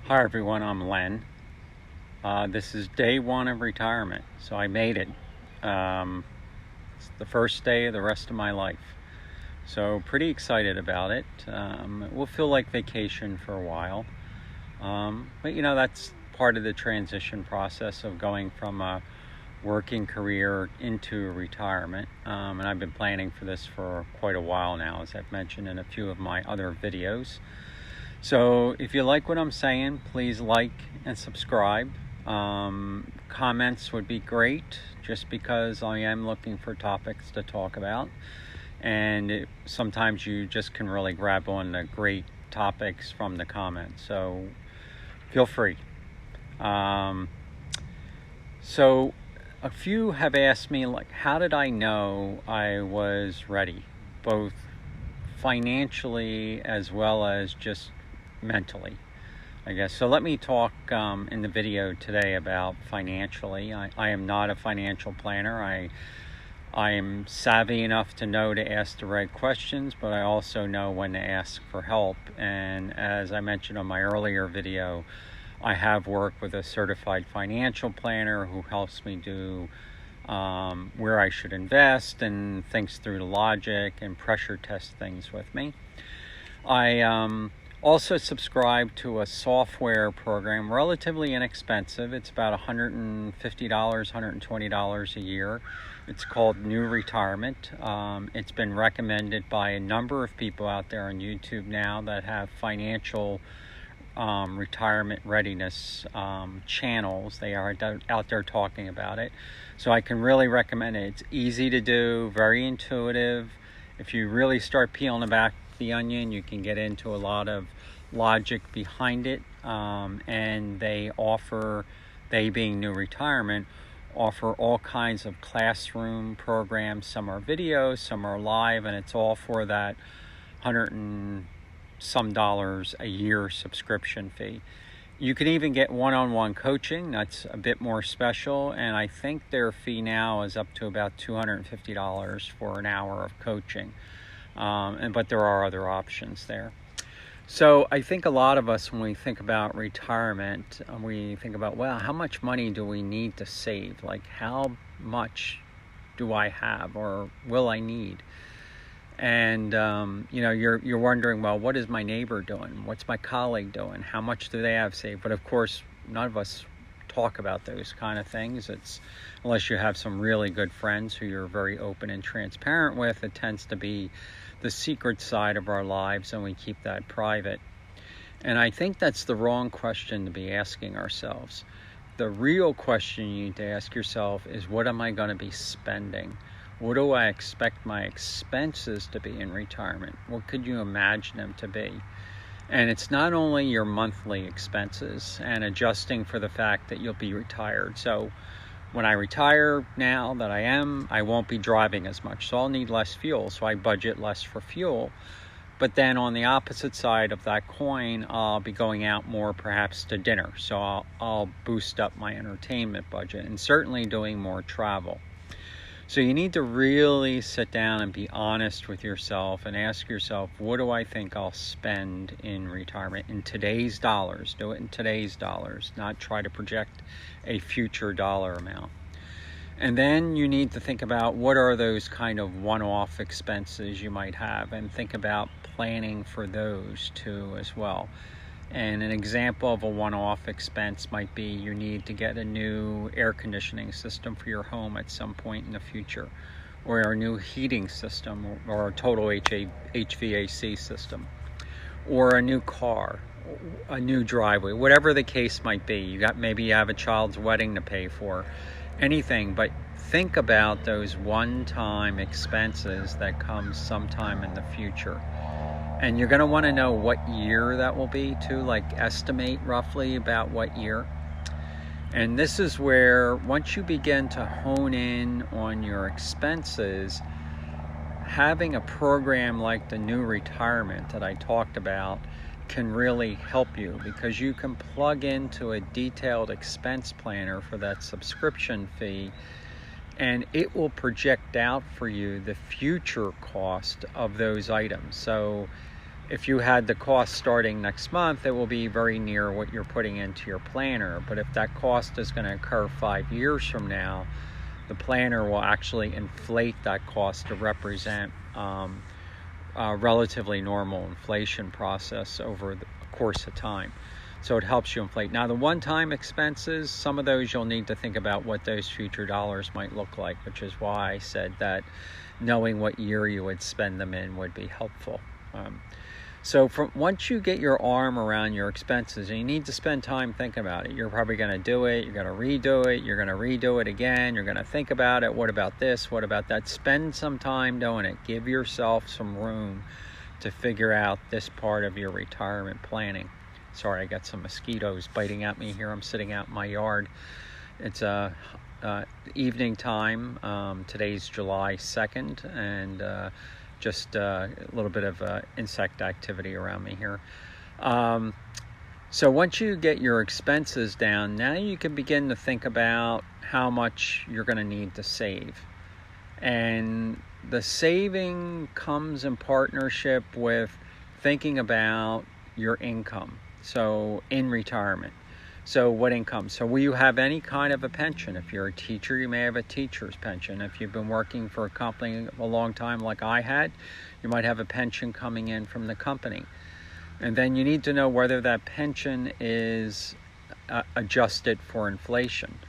Hi everyone, I'm Len. This is day one of retirement, so I made it. It's the first day of the rest of my life. So pretty excited about it. It will feel like vacation for a while. But that's part of the transition process of going from a working career into retirement. And I've been planning for this for quite a while now, as I've mentioned in a few of my other videos. So if you like what I'm saying, please like and subscribe. Comments would be great, just because I am looking for topics to talk about. And sometimes you just can really grab on the great topics from the comments. So feel free. So a few have asked me, like, how did I know I was ready, both financially as well as just mentally, I guess. So let me talk in the video today about financially. I am not a financial planner. I am savvy enough to know to ask the right questions, but I also know when to ask for help. And as I mentioned on my earlier video, I have worked with a certified financial planner who helps me do where I should invest and thinks through the logic and pressure test things with me. I also subscribe to a software program, relatively inexpensive. It's about $150, $120 a year. It's called New Retirement. It's been recommended by a number of people out there on YouTube now that have financial retirement readiness channels. They are out there talking about it. So I can really recommend it. It's easy to do, very intuitive. If you really start peeling back the onion, you can get into a lot of logic behind it. And they being New Retirement, offer all kinds of classroom programs. Some are videos, some are live, and it's all for that $100 and some a year subscription fee. You can even get one-on-one coaching. That's a bit more special, and I think their fee now is up to about $250 for an hour of coaching. But there are other options there. So I think a lot of us, when we think about retirement, we think about, well, how much money do we need to save? Like, how much do I have or will I need? And you're wondering, well, what is my neighbor doing? What's my colleague doing? How much do they have saved? But of course, none of us talk about those kind of things. It's unless you have some really good friends who you're very open and transparent with. It tends to be the secret side of our lives, and we keep that private. And I think that's the wrong question to be asking ourselves. The real question you need to ask yourself is, what am I going to be spending? What do I expect my expenses to be in retirement? What could you imagine them to be? And it's not only your monthly expenses and adjusting for the fact that you'll be retired. So when I retire now that I won't be driving as much. So I'll need less fuel. So I budget less for fuel. But then on the opposite side of that coin, I'll be going out more perhaps to dinner. So I'll boost up my entertainment budget, and certainly doing more travel. So you need to really sit down and be honest with yourself and ask yourself, what do I think I'll spend in retirement in today's dollars? Do it in today's dollars, not try to project a future dollar amount. And then you need to think about what are those kind of one-off expenses you might have, and think about planning for those too as well. And an example of a one-off expense might be you need to get a new air conditioning system for your home at some point in the future, or a new heating system, or a total HVAC system, or a new car, a new driveway, whatever the case might be. Maybe you have a child's wedding to pay for, anything. But think about those one-time expenses that come sometime in the future. And you're going to want to know what year that will be too, like estimate roughly about what year. And this is where, once you begin to hone in on your expenses, having a program like the New Retirement that I talked about can really help you, because you can plug into a detailed expense planner for that subscription fee, and it will project out for you the future cost of those items. So if you had the cost starting next month, it will be very near what you're putting into your planner. But if that cost is going to occur 5 years from now, the planner will actually inflate that cost to represent a relatively normal inflation process over the course of time. So it helps you inflate. Now, the one-time expenses, some of those you'll need to think about what those future dollars might look like, which is why I said that knowing what year you would spend them in would be helpful. So once you get your arm around your expenses, and you need to spend time thinking about it. You're probably going to do it, you're going to redo it, you're going to redo it again, you're going to think about it. What about this? What about that? Spend some time doing it. Give yourself some room to figure out this part of your retirement planning. Sorry, I got some mosquitoes biting at me here. I'm sitting out in my yard. It's evening time. Today's July 2nd, and just a little bit of insect activity around me here. So once you get your expenses down, now you can begin to think about how much you're going to need to save. And the saving comes in partnership with thinking about your income. So in retirement. So what income? So will you have any kind of a pension? If you're a teacher, you may have a teacher's pension. If you've been working for a company a long time like I had, you might have a pension coming in from the company. And then you need to know whether that pension is adjusted for inflation.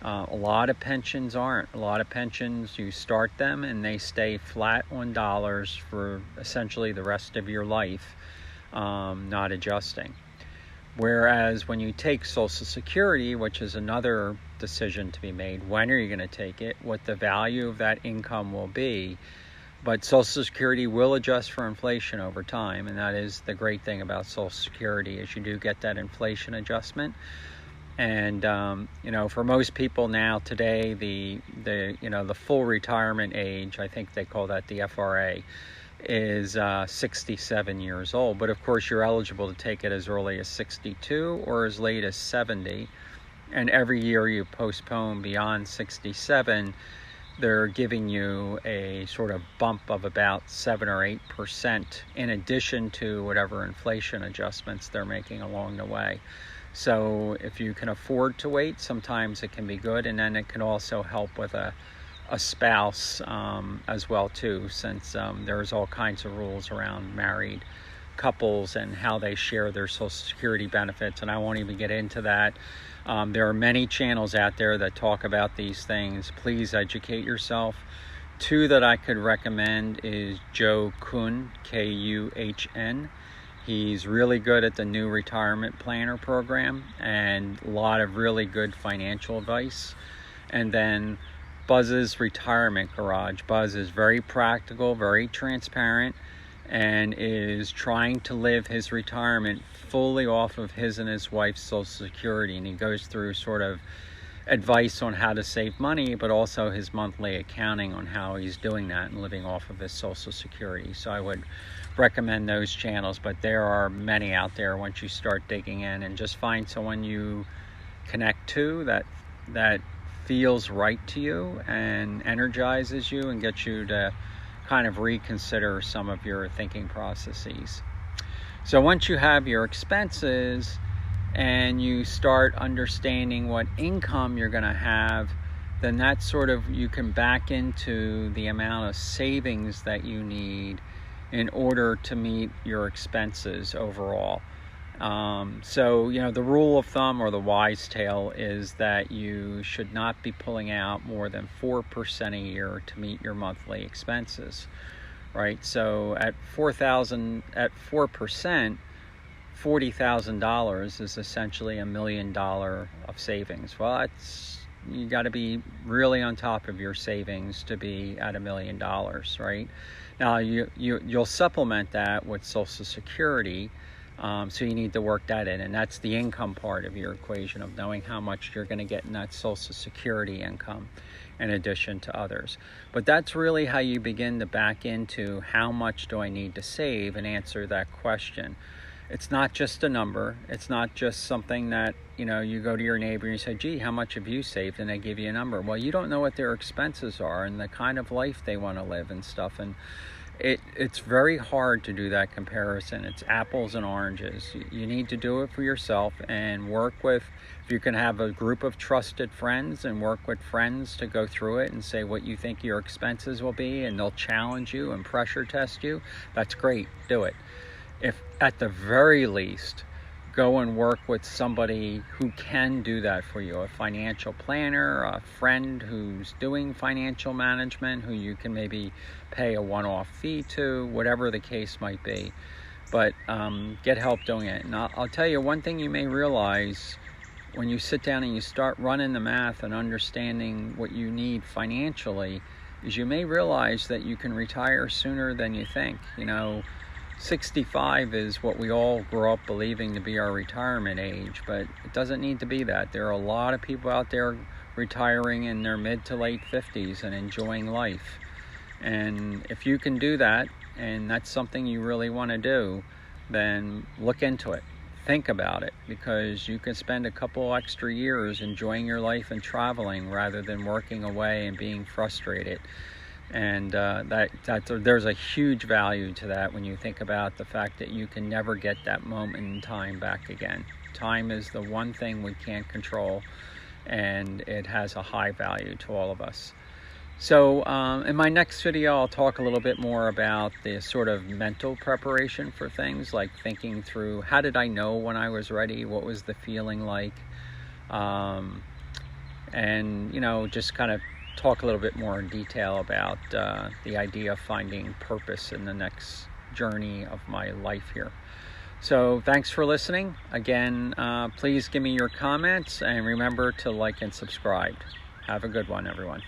A lot of pensions aren't. A lot of pensions, you start them and they stay flat on dollars for essentially the rest of your life, not adjusting. Whereas when you take Social Security, which is another decision to be made, when are you going to take it, what the value of that income will be, but Social Security will adjust for inflation over time, and that is the great thing about Social Security is you do get that inflation adjustment. And for most people now today, the full retirement age, I think they call that the FRA, is 67 years old. But of course you're eligible to take it as early as 62 or as late as 70, and every year you postpone beyond 67, they're giving you a sort of bump of about 7 or 8% in addition to whatever inflation adjustments they're making along the way. So if you can afford to wait, sometimes it can be good, and then it can also help with a spouse as well too, since there's all kinds of rules around married couples and how they share their Social Security benefits, and I won't even get into that. There are many channels out there that talk about these things. Please educate yourself. Two that I could recommend is Joe Kuhn, Kuhn. He's really good at the new retirement planner program and a lot of really good financial advice. And then Buzz's Retirement Garage. Buzz is very practical, very transparent, and is trying to live his retirement fully off of his and his wife's Social Security. And he goes through sort of advice on how to save money, but also his monthly accounting on how he's doing that and living off of his Social Security. So I would recommend those channels, but there are many out there once you start digging in, and just find someone you connect to that feels right to you and energizes you and gets you to kind of reconsider some of your thinking processes. So once you have your expenses and you start understanding what income you're going to have, then that's sort of, you can back into the amount of savings that you need in order to meet your expenses overall. So, the rule of thumb or the wise tale is that you should not be pulling out more than 4% a year to meet your monthly expenses, right? So at 4%, $40,000 is essentially $1 million of savings. Well, you got to be really on top of your savings to be at $1 million, right? Now you'll supplement that with Social Security. So you need to work that in, and that's the income part of your equation of knowing how much you're going to get in that Social Security income in addition to others. But that's really how you begin to back into how much do I need to save and answer that question. It's not just a number. It's not just something that, you go to your neighbor and you say, gee, how much have you saved? And they give you a number. Well, you don't know what their expenses are and the kind of life they want to live and stuff. And It's very hard to do that comparison. It's apples and oranges. You need to do it for yourself and work with, if you can have a group of trusted friends and work with friends to go through it and say what you think your expenses will be, and they'll challenge you and pressure test you, that's great, do it. If at the very least, go and work with somebody who can do that for you, a financial planner, a friend who's doing financial management, who you can maybe pay a one-off fee to, whatever the case might be. But get help doing it. And I'll tell you one thing you may realize when you sit down and you start running the math and understanding what you need financially, is you may realize that you can retire sooner than you think. 65 is what we all grew up believing to be our retirement age, but it doesn't need to be that. There are a lot of people out there retiring in their mid to late 50s and enjoying life. And if you can do that, and that's something you really want to do, then look into it. Think about it, because you can spend a couple extra years enjoying your life and traveling rather than working away and being frustrated. And there's a huge value to that when you think about the fact that you can never get that moment in time back again. Time is the one thing we can't control, and it has a high value to all of us. So in my next video, I'll talk a little bit more about the sort of mental preparation for things, like thinking through, how did I know when I was ready? What was the feeling like? And, just kind of talk a little bit more in detail about the idea of finding purpose in the next journey of my life here. So thanks for listening. Again, please give me your comments, and remember to like and subscribe. Have a good one, everyone.